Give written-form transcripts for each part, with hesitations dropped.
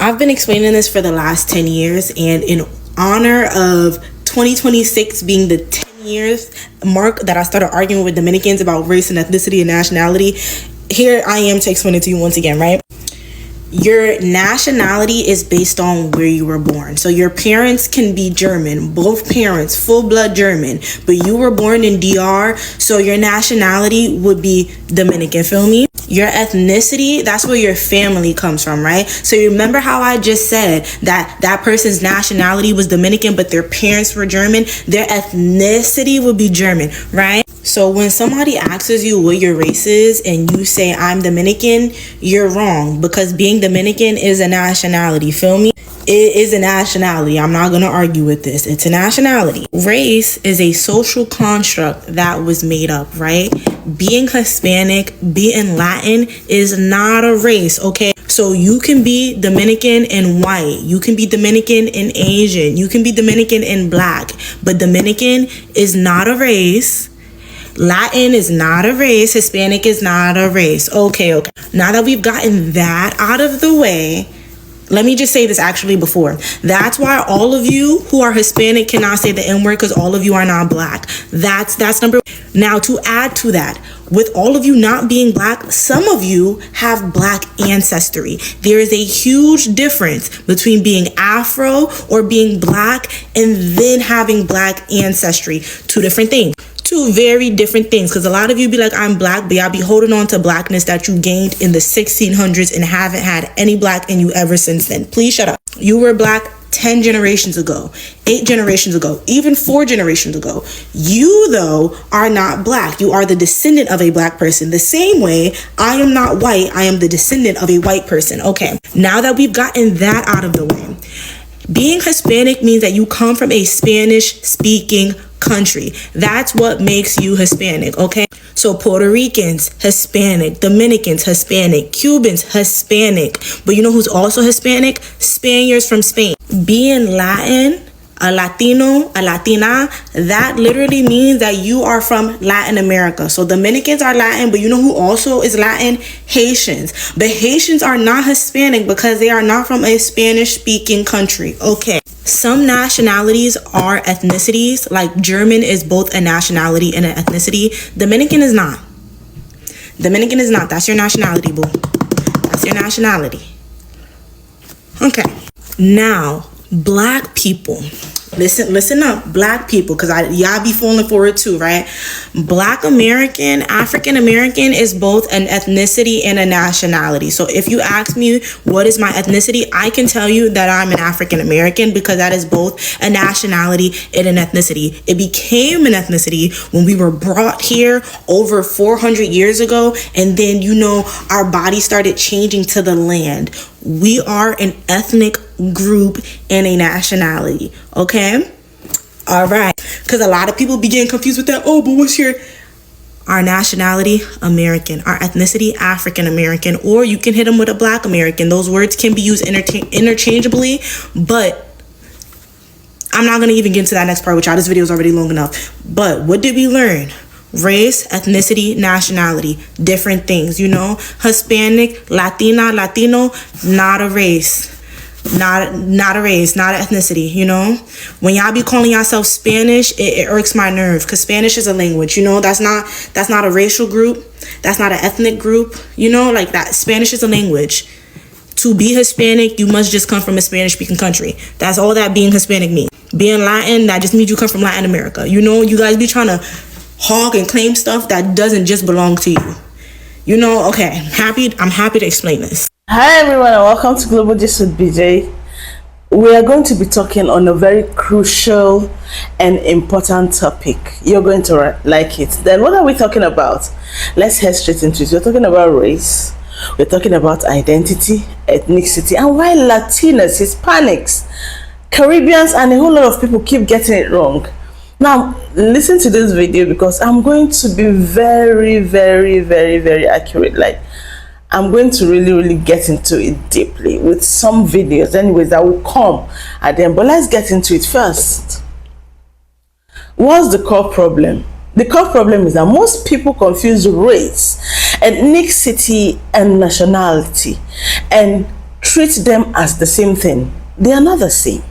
I've been explaining this for the last 10 years, and in honor of 2026 being the 10 years mark that I started arguing with Dominicans about race and ethnicity and nationality, here I am to explain it to you once again, right? Your nationality is based on where you were born. So your parents can be German, both parents, full blood German, but you were born in DR, so your nationality would be Dominican, feel me? Your ethnicity, that's where your family comes from, right? So you remember how I just said that that person's nationality was Dominican, but their parents were German? Their ethnicity would be German, right? So when somebody asks you what your race is and you say I'm Dominican, you're wrong, because being Dominican is a nationality, feel me? It is a nationality. I'm not going to argue with this. It's a nationality. Race is a social construct that was made up, right? Being Hispanic, being Latin is not a race, okay? So you can be Dominican and white. You can be Dominican and Asian. You can be Dominican and black. But Dominican is not a race. Latin is not a race. Hispanic is not a race. Okay. Now that we've gotten that out of the way, let me just say this actually before. That's why all of you who are Hispanic cannot say the N-word, because all of you are not black. That's number one. Now, to add to that, with all of you not being black, some of you have black ancestry. There is a huge difference between being Afro or being black and then having black ancestry. Two different things. Two very different things, because a lot of you be like, I'm black, but y'all be holding on to blackness that you gained in the 1600s and haven't had any black in you ever since then. Please shut up. You were black 10 generations ago, 8 generations ago, even 4 generations ago. You, though, are not black. You are the descendant of a black person. The same way I am not white, I am the descendant of a white person. Okay, now that we've gotten that out of the way, being Hispanic means that you come from a Spanish-speaking country. That's what makes you Hispanic, okay? So Puerto Ricans, Hispanic. Dominicans, Hispanic. Cubans, Hispanic. But you know who's also Hispanic? Spaniards from Spain. Being Latin, a Latino, a Latina, that literally means that you are from Latin America. So Dominicans are Latin, but you know who also is Latin? Haitians. But Haitians are not Hispanic because they are not from a Spanish-speaking country. Okay. Some nationalities are ethnicities, like German is both a nationality and an ethnicity. Dominican is not. Dominican is not. That's your nationality, boo. That's your nationality. Okay. Now, black people. Listen up, black people, because y'all be falling for it too, right? Black American, African American is both an ethnicity and a nationality. So if you ask me what is my ethnicity, I can tell you that I'm an African American, because that is both a nationality and an ethnicity. It became an ethnicity when we were brought here over 400 years ago, and then, you know, our body started changing to the land. We are an ethnic group and a nationality, okay? All right, because a lot of people be getting confused with that. Oh, but what's our nationality? American. Our ethnicity? African American. Or you can hit them with a black American. Those words can be used interchangeably, but I'm not going to even get into that next part, which this video is already long enough. But what did we learn? Race, ethnicity, nationality, different things, you know? Hispanic, Latina, Latino, not a race. Not a race, not an ethnicity, you know? When y'all be calling yourself Spanish, it irks my nerve, because Spanish is a language, you know? That's not a racial group. That's not an ethnic group, you know? Like that, Spanish is a language. To be Hispanic, you must just come from a Spanish-speaking country. That's all that being Hispanic means. Being Latin, that just means you come from Latin America. You know, you guys be trying to hog and claim stuff that doesn't just belong to you. You know, okay, I'm happy to explain this. Hi everyone, and welcome to Global Gist with BJ. We are going to be talking on a very crucial and important topic. You're going to like it. Then what are we talking about? Let's head straight into it. We're talking about race. We're talking about identity, ethnicity, and why Latinas, Hispanics, Caribbeans, and a whole lot of people keep getting it wrong. Now, listen to this video, because I'm going to be very, very, very, very accurate. Like, I'm going to really get into it deeply with some videos anyways that will come at them. But let's get into it first. What's the core problem? The core problem is that most people confuse race, ethnicity, and nationality, and treat them as the same thing. They are not the same.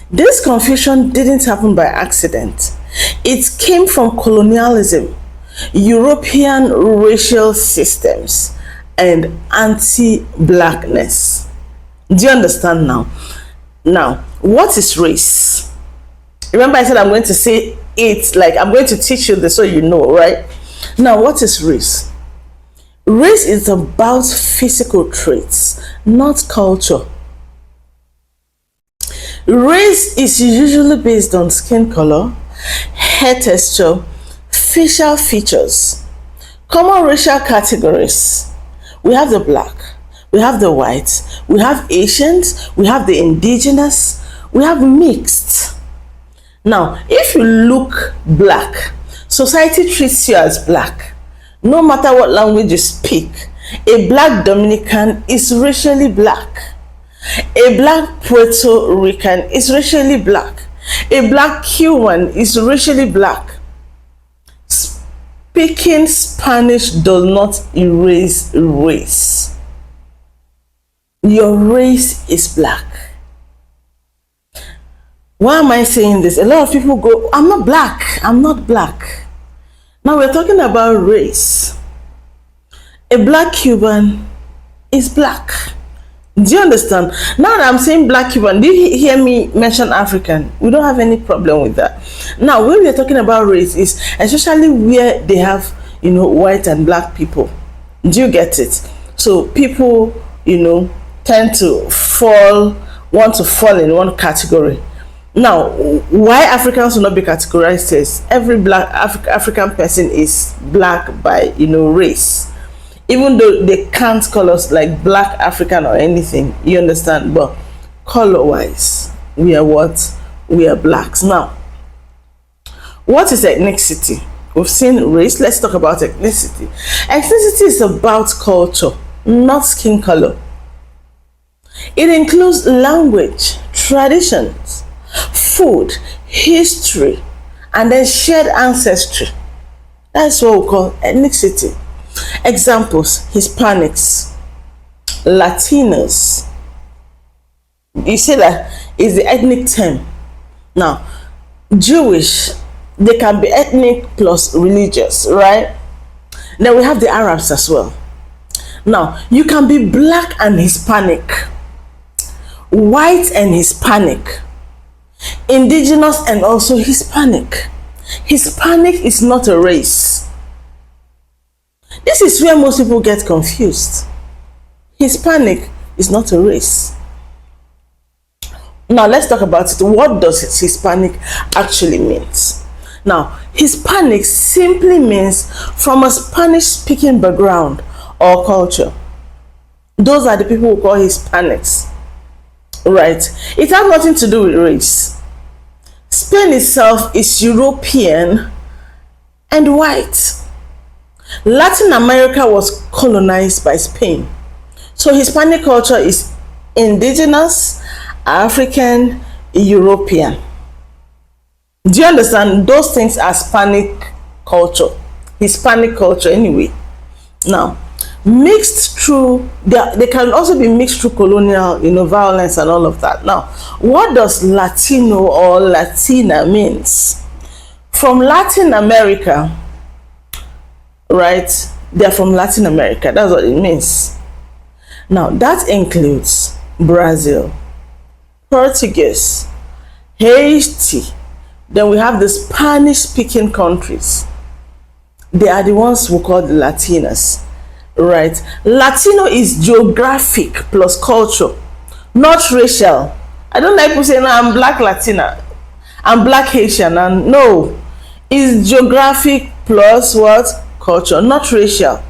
This confusion didn't happen by accident. It came from colonialism, European racial systems, and anti-blackness. Do you understand now? Now, what is race? Remember I said I'm going to say it, like I'm going to teach you this so you know, right? Now, what is race? Race is about physical traits, not culture. Race is usually based on skin color, hair texture, facial features. Common racial categories: we have the black, we have the white, we have Asians, we have the indigenous, we have mixed. Now, if you look black, society treats you as black. No matter what language you speak, a black Dominican is racially black. A black Puerto Rican is racially black. A black Cuban is racially black. Speaking Spanish does not erase race. Your race is black. Why am I saying this? A lot of people go, I'm not black. I'm not black. Now we're talking about race. A black Cuban is black. Do you understand? Now that I'm saying black Cuban, did you hear me mention African? We don't have any problem with that. Now, when we're talking about race, is especially where they have, white and black people. Do you get it? So people, tend to want to fall in one category. Now, why Africans will not be categorized as every black African person is black by race. Even though they can't call us like black African or anything, you understand? But color wise, we are what? We are blacks. Now, what is ethnicity? We've seen race. Let's talk about ethnicity. Ethnicity is about culture, not skin color. It includes language, traditions, food, history, and then shared ancestry. That's what we call ethnicity. Examples: Hispanics, Latinas. You see that is the ethnic term. Now, Jewish, they can be ethnic plus religious, right? Then we have the Arabs as well. Now, you can be black and Hispanic, white and Hispanic, indigenous and also Hispanic. Hispanic is not a race. This is where most people get confused. Hispanic is not a race. Now let's talk about it. What does Hispanic actually means? Now, Hispanic simply means from a Spanish-speaking background or culture. Those are the people who call Hispanics, right? It has nothing to do with race. Spain itself is European and white. Latin America was colonized by Spain. So Hispanic culture is indigenous, African, European. Do you understand? Those things are Hispanic culture. Hispanic culture anyway. Now, mixed through, they can also be mixed through colonial, violence and all of that. Now, what does Latino or Latina means? From Latin America, right? They're from Latin America. That's what it means. Now, that includes Brazil, Portuguese, Haiti. Then we have the Spanish-speaking countries. They are the ones who call the Latinas, right? Latino is geographic plus culture, not racial. I don't like people saying, no, I'm black Latina, I'm black Haitian, and no, it's geographic plus what? Culture, not racial.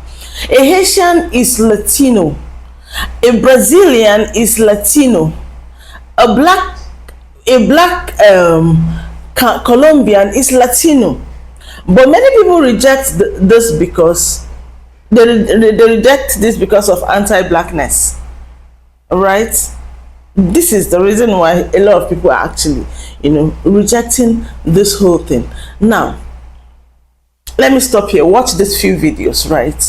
A Haitian is Latino, a Brazilian is Latino, a black Colombian is Latino. But many people reject this because they reject this because of anti-blackness, right? This is the reason why a lot of people are actually rejecting this whole thing. Now, let me stop here. Watch these few videos, right?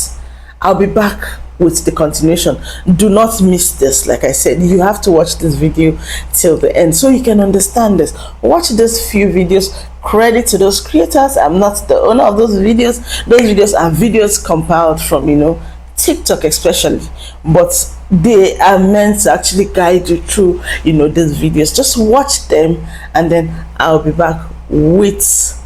I'll be back with the continuation. Do not miss this. Like I said, you have to watch this video till the end so you can understand this. Watch these few videos. Credit to those creators. I'm not the owner of those videos. Those videos are videos compiled from, TikTok especially, but they are meant to actually guide you through, these videos. Just watch them, and then I'll be back with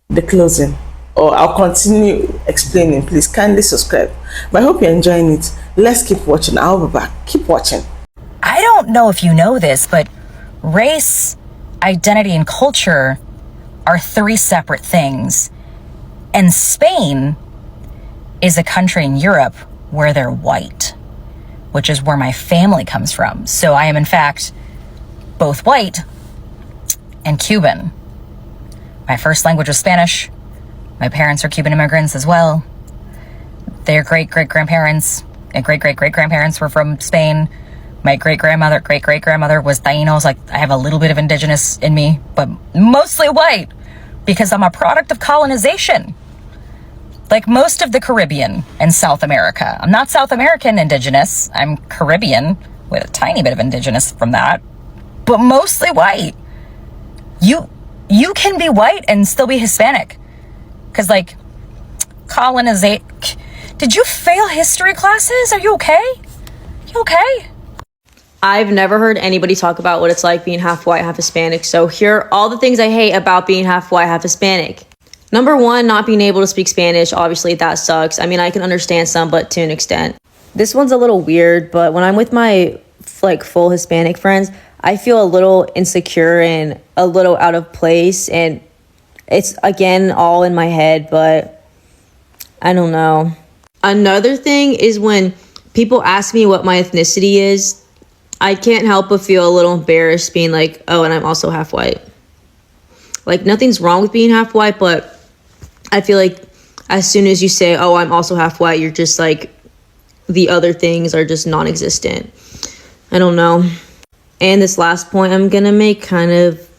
the closing, or I'll continue explaining. Please kindly subscribe. But I hope you're enjoying it. Let's keep watching. I'll be back. Keep watching. I don't know if you know this, but race, identity, and culture are three separate things. And Spain is a country in Europe where they're white, which is where my family comes from. So I am, in fact, both white and Cuban. My first language was Spanish. My parents are Cuban immigrants as well. Their great-great-grandparents and great-great-great-grandparents were from Spain. My great-great-grandmother was Tainos. Like, I have a little bit of indigenous in me, but mostly white because I'm a product of colonization. Like most of the Caribbean and South America. I'm not South American indigenous. I'm Caribbean with a tiny bit of indigenous from that, but mostly white. You can be white and still be Hispanic. Cause like colonization. Did you fail history classes? Are you okay? You okay? I've never heard anybody talk about what it's like being half white, half Hispanic. So here are all the things I hate about being half white, half Hispanic. Number one, not being able to speak Spanish. Obviously, that sucks. I mean, I can understand some, but to an extent. This one's a little weird, but when I'm with my full Hispanic friends, I feel a little insecure and a little out of place. And it's, again, all in my head, but I don't know. Another thing is when people ask me what my ethnicity is, I can't help but feel a little embarrassed being like, oh, and I'm also half white. Like, nothing's wrong with being half white, but I feel like as soon as you say, oh, I'm also half white, you're just like, the other things are just non-existent. I don't know. And this last point I'm going to make kind of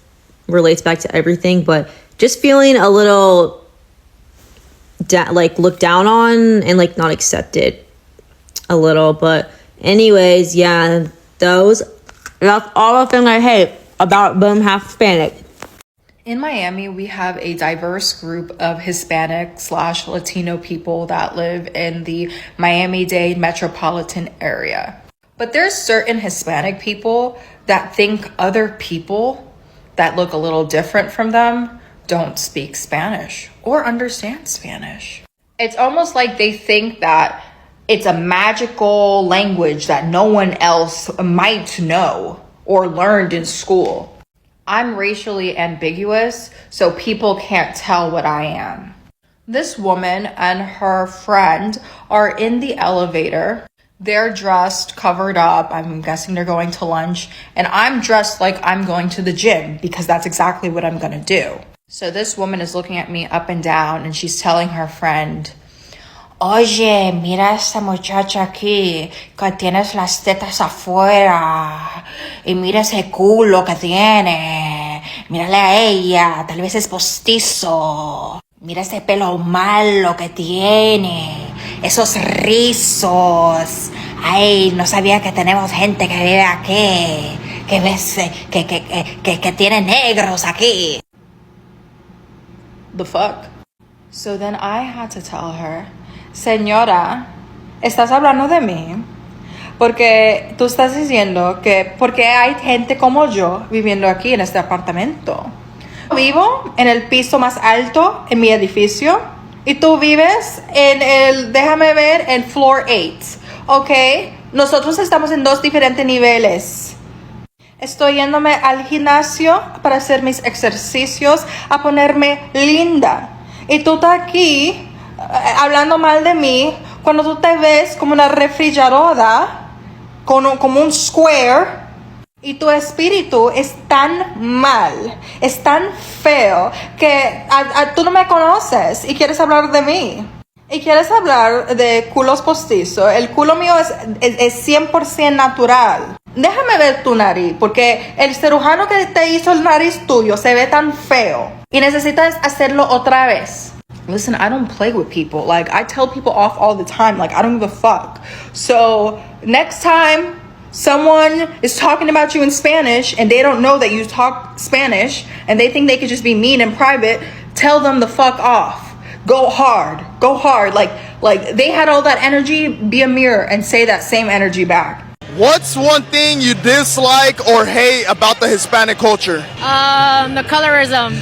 relates back to everything, but just feeling a little, looked down on and, not accepted a little. But anyways, yeah, that's all the things I hate about being half Hispanic. In Miami, we have a diverse group of Hispanic/Latino people that live in the Miami-Dade metropolitan area. But there's certain Hispanic people that think other people that look a little different from them don't speak Spanish or understand Spanish. It's almost like they think that it's a magical language that no one else might know or learned in school. I'm racially ambiguous, so people can't tell what I am. This woman and her friend are in the elevator. They're dressed, covered up. I'm guessing they're going to lunch. And I'm dressed like I'm going to the gym because that's exactly what I'm going to do. So this woman is looking at me up and down and she's telling her friend, Oye, mira esta muchacha aquí, que tienes las tetas afuera. Y mira ese culo que tiene. Mírale a ella, tal vez es postizo. Mira ese pelo malo que tiene. Esos rizos. Ay, no sabía que tenemos gente que vive aquí. Que tiene negros aquí. The fuck? So then I had to tell her, Señora, ¿estás hablando de mí? Porque tú estás diciendo que porque hay gente como yo viviendo aquí en este apartamento. Vivo en el piso más alto en mi edificio y tú vives en el, déjame ver, en floor 8. ¿Ok? Nosotros estamos en 2 diferentes niveles. Estoy yéndome al gimnasio para hacer mis ejercicios, a ponerme linda. Y tú estás aquí hablando mal de mí cuando tú te ves como una refrigeradora, como un square, y tu espíritu es tan mal, es tan feo, que tú no me conoces y quieres hablar de mí. Y quieres hablar de culos postizos. El culo mío es 100% natural. Déjame ver tu nariz, porque el cirujano que te hizo el nariz tuyo se ve tan feo. Y necesitas hacerlo otra vez. Listen, I don't play with people. Like, I tell people off all the time. Like, I don't give a fuck. So next time someone is talking about you in Spanish and they don't know that you talk Spanish and they think they could just be mean in private, tell them the fuck off. Go hard. Go hard. Like they had all that energy. Be a mirror and say that same energy back. What's one thing you dislike or hate about the Hispanic culture? The colorism.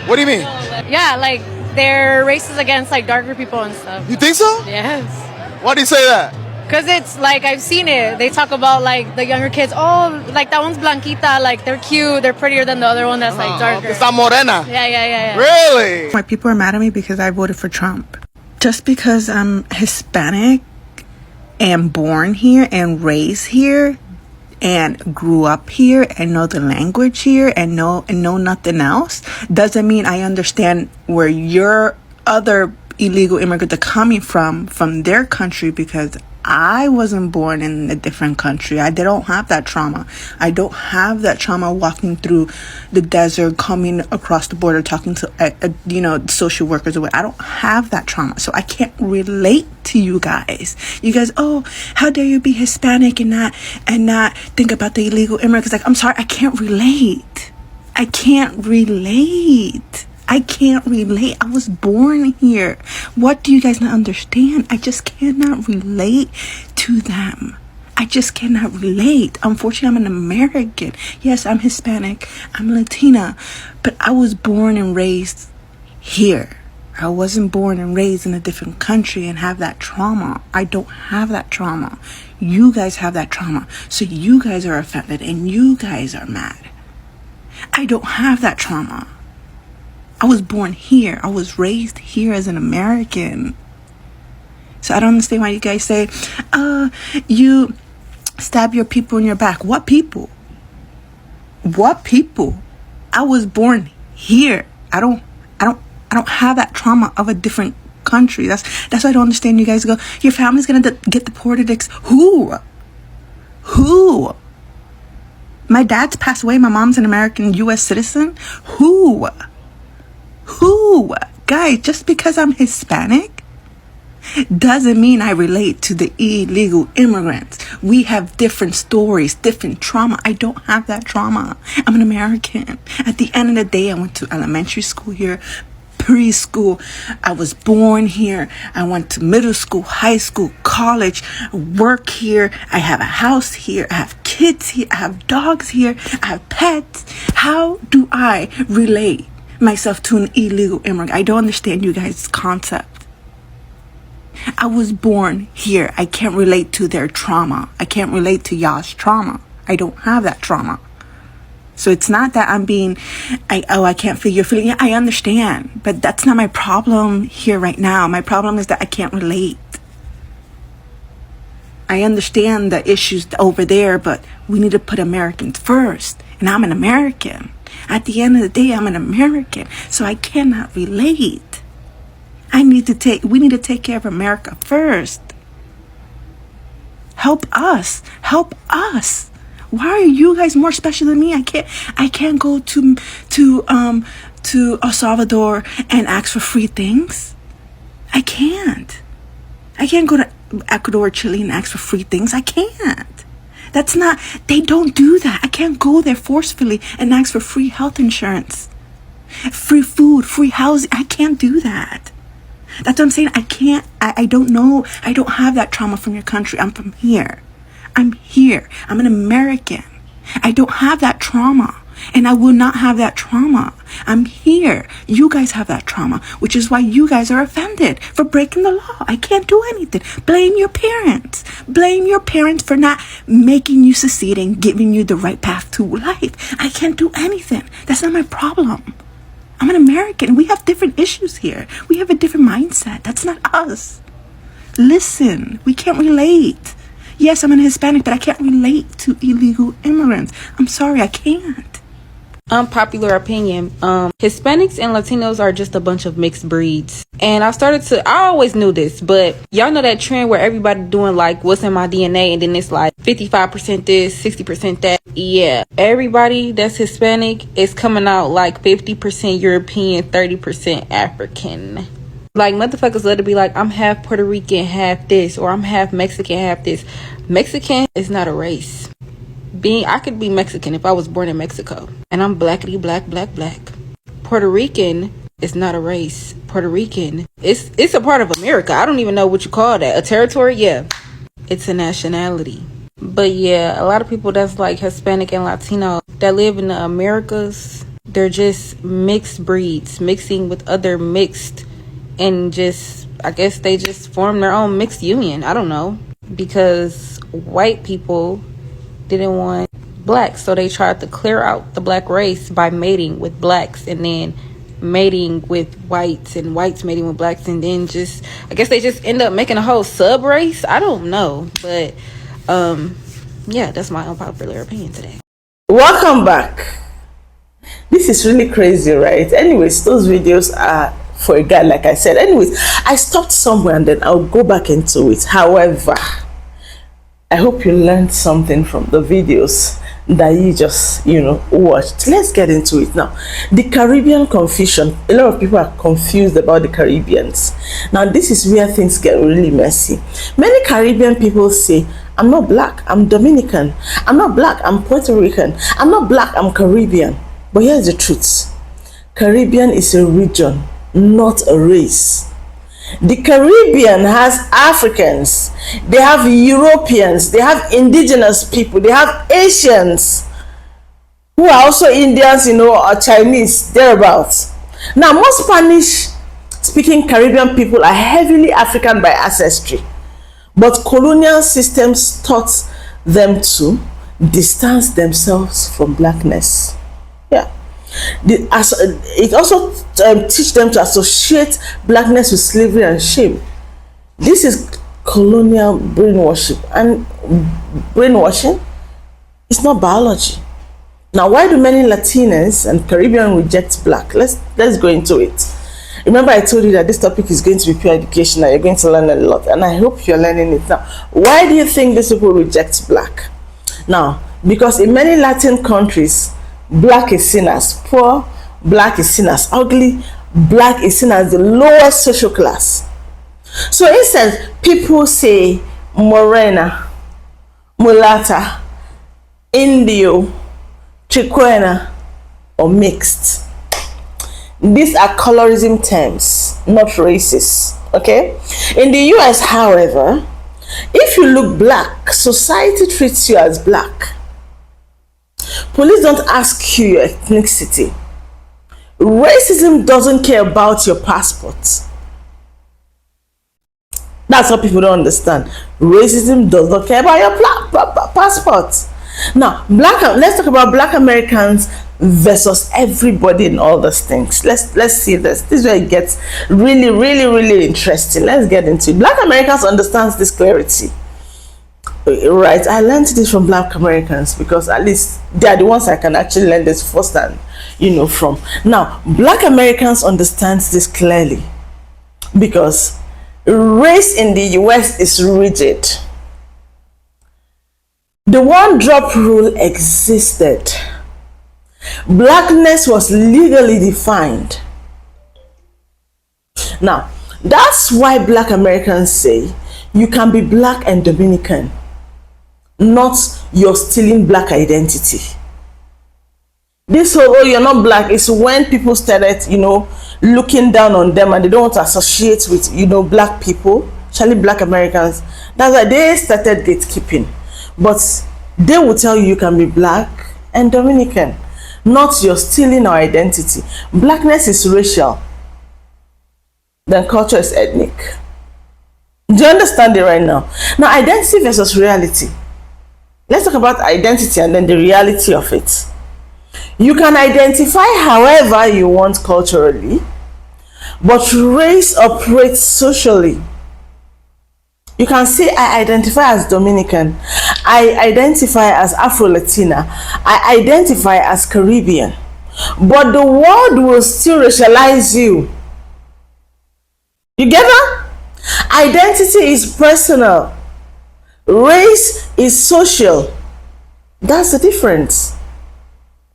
What do you mean? Yeah, like they're racist against like darker people and stuff. You think so? Yes. Why do you say that? Because it's like, I've seen it. They talk about like the younger kids. Oh, like that one's blanquita. Like they're cute. They're prettier than the other one that's like darker. Está morena. Yeah. Really? Why people are mad at me because I voted for Trump. Just because I'm Hispanic and born here and raised here and grew up here and know the language here and know nothing else doesn't mean I understand where your other illegal immigrants are coming from their country, because I wasn't born in a different country. They don't have that trauma. I don't have that trauma walking through the desert, coming across the border, talking to, social workers. I don't have that trauma. So I can't relate to you guys. You guys, oh, how dare you be Hispanic and not think about the illegal immigrants? Like, I'm sorry, I can't relate. I can't relate. I was born here. What do you guys not understand? I just cannot relate to them. I just cannot relate. Unfortunately, I'm an American. Yes, I'm Hispanic. I'm Latina. But I was born and raised here. I wasn't born and raised in a different country and have that trauma. I don't have that trauma. You guys have that trauma. So you guys are offended and you guys are mad. I don't have that trauma. I was born here. I was raised here as an American. So I don't understand why you guys say, you stab your people in your back. What people? What people? I was born here. I don't have that trauma of a different country. That's why I don't understand. You guys go, your family's gonna get deported. Who? My dad's passed away. My mom's an American U.S. citizen. Who? Guys, just because I'm Hispanic doesn't mean I relate to the illegal immigrants. We have different stories, different trauma. I don't have that trauma. I'm an American. At the end of the day, I went to elementary school here, preschool. I was born here. I went to middle school, high school, college, work here. I have a house here. I have kids here. I have dogs here. I have pets. How do I relate myself to an illegal immigrant? I don't understand you guys' concept. I was born here. I can't relate to their trauma. I can't relate to y'all's trauma. I don't have that trauma. So it's not that I'm being, I can't feel your feeling. Yeah, I understand, but that's not my problem here right now. My problem is that I can't relate. I understand the issues over there, but we need to put Americans first. And I'm an American. At the end of the day, I'm an American, so I cannot relate. We need to take care of America first. Help us. Why are you guys more special than me? I can't go to El Salvador and ask for free things. I can't go to Ecuador, Chile and ask for free things. I can't. They don't do that. I can't go there forcefully and ask for free health insurance, free food, free housing. I can't do that. That's what I'm saying. I don't know. I don't have that trauma from your country. I'm from here. I'm here. I'm an American. I don't have that trauma. And I will not have that trauma. I'm here. You guys have that trauma, which is why you guys are offended for breaking the law. I can't do anything. Blame your parents. Blame your parents for not making you succeed and giving you the right path to life. I can't do anything. That's not my problem. I'm an American. We have different issues here. We have a different mindset. That's not us. Listen, we can't relate. Yes, I'm an Hispanic, but I can't relate to illegal immigrants. I'm sorry, I can't. Unpopular opinion. Hispanics and Latinos are just a bunch of mixed breeds. And I always knew this, but y'all know that trend where everybody doing like what's in my DNA, and then it's like 55% this, 60% that. Yeah, everybody that's Hispanic is coming out like 50% European, 30% African. Like, motherfuckers love to be like, I'm half Puerto Rican, half this, or I'm half Mexican, half this. Mexican is not a race. I could be Mexican if I was born in Mexico, and I'm blackity black, black, black. Puerto Rican is not a race. Puerto Rican, it's a part of America. I don't even know what you call that. A territory? Yeah. It's a nationality. But yeah, a lot of people that's like Hispanic and Latino that live in the Americas, they're just mixed breeds, mixing with other mixed, and just, I guess they just form their own mixed union. I don't know. Because white people didn't want blacks, so they tried to clear out the black race by mating with blacks, and then mating with whites, and whites mating with blacks, and then just, I guess they just end up making a whole sub race. I don't know, but yeah, that's my unpopular opinion today. Welcome back. This is really crazy, right? Anyways, those videos are for a guy, like I said. Anyways, I stopped somewhere and then I'll go back into it. However, I hope you learned something from the videos that you just, watched. Let's get into it now. The Caribbean confusion. A lot of people are confused about the Caribbeans. Now, this is where things get really messy. Many Caribbean people say, I'm not black, I'm Dominican. I'm not black, I'm Puerto Rican. I'm not black, I'm Caribbean. But here's the truth. Caribbean is a region, not a race. The Caribbean has Africans, they have Europeans, they have indigenous people, they have Asians who are also Indians, or Chinese, thereabouts. Now, most Spanish speaking Caribbean people are heavily African by ancestry, but colonial systems taught them to distance themselves from blackness. Yeah. It also teach them to associate blackness with slavery and shame. This is colonial brainwashing, and brainwashing is not biology. Now, why do many Latinas and Caribbean reject black? Let's go into it. Remember, I told you that this topic is going to be pure education and you're going to learn a lot, and I hope you're learning it now. Why do you think these people reject black? Now, because in many Latin countries, black is seen as poor, black is seen as ugly, black is seen as the lowest social class. So instead, people say morena, mulata, indio, chiquena, or mixed. These are colorism terms, not races. Okay? In the US, however, if you look black, society treats you as black. Police don't ask you your ethnicity. Racism doesn't care about your passport. That's what people don't understand. Racism does not care about your passport. Now, let's talk about black Americans versus everybody in all those things. Let's see this. This is where it gets really, really, really interesting. Let's get into it. Black Americans understand this clarity. Right, I learned this from black Americans because at least they are the ones I can actually learn this firsthand, from. Now, black Americans understand this clearly because race in the US is rigid. The one drop rule existed. Blackness was legally defined. Now, that's why black Americans say you can be black and Dominican, not you're stealing black identity. This whole you're not black is when people started, looking down on them and they don't want to associate with, black people, especially black Americans. That's why they started gatekeeping. But they will tell you can be black and Dominican, not you're stealing our identity. Blackness is racial, then culture is ethnic. Do you understand it right now? Now, identity versus reality. Let's talk about identity and then the reality of it. You can identify however you want culturally, but race operates socially. You can say, I identify as Dominican, I identify as Afro-Latina, I identify as Caribbean, but the world will still racialize you. You get that? Identity is personal, race is social. That's the difference.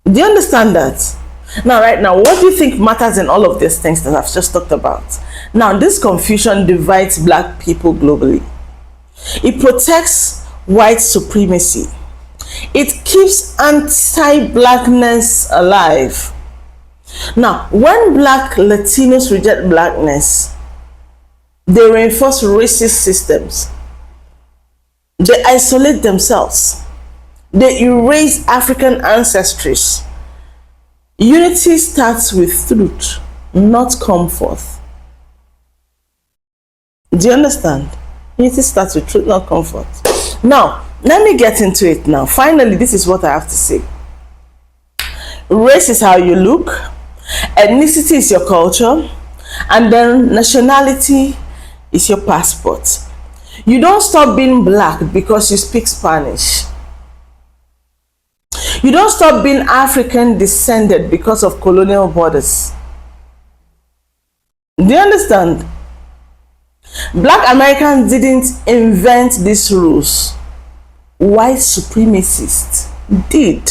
Do you understand that? Now, right now, what do you think matters in all of these things that I've just talked about? Now, this confusion divides black people globally. It protects white supremacy. It keeps anti-blackness alive. Now, when black Latinos reject blackness, they reinforce racist systems. They isolate themselves. They erase African ancestries. Unity starts with truth, not comfort. Do you understand? Unity starts with truth, not comfort. Now, let me get into it now. Finally, this is what I have to say. Race is how you look, ethnicity is your culture, and then nationality is your passport. You don't stop being black because you speak Spanish. You don't stop being African descended because of colonial borders. Do you understand? Black Americans didn't invent these rules. White supremacists did.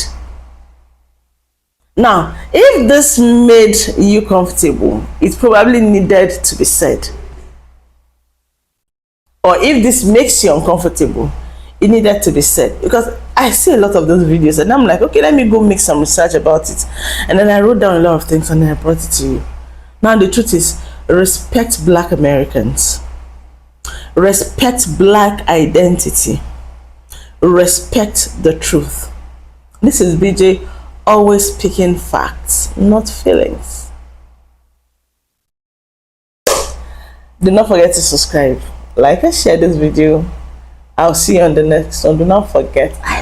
Now, if this made you comfortable, it probably needed to be said. Or if this makes you uncomfortable, it needed to be said. Because I see a lot of those videos and I'm like, okay, let me go make some research about it. And then I wrote down a lot of things and then I brought it to you. Now, the truth is, respect black Americans. Respect black identity. Respect the truth. This is BJ, always speaking facts, not feelings. Do not forget to subscribe, like and share this video. I'll see you on the next one. Do not forget, I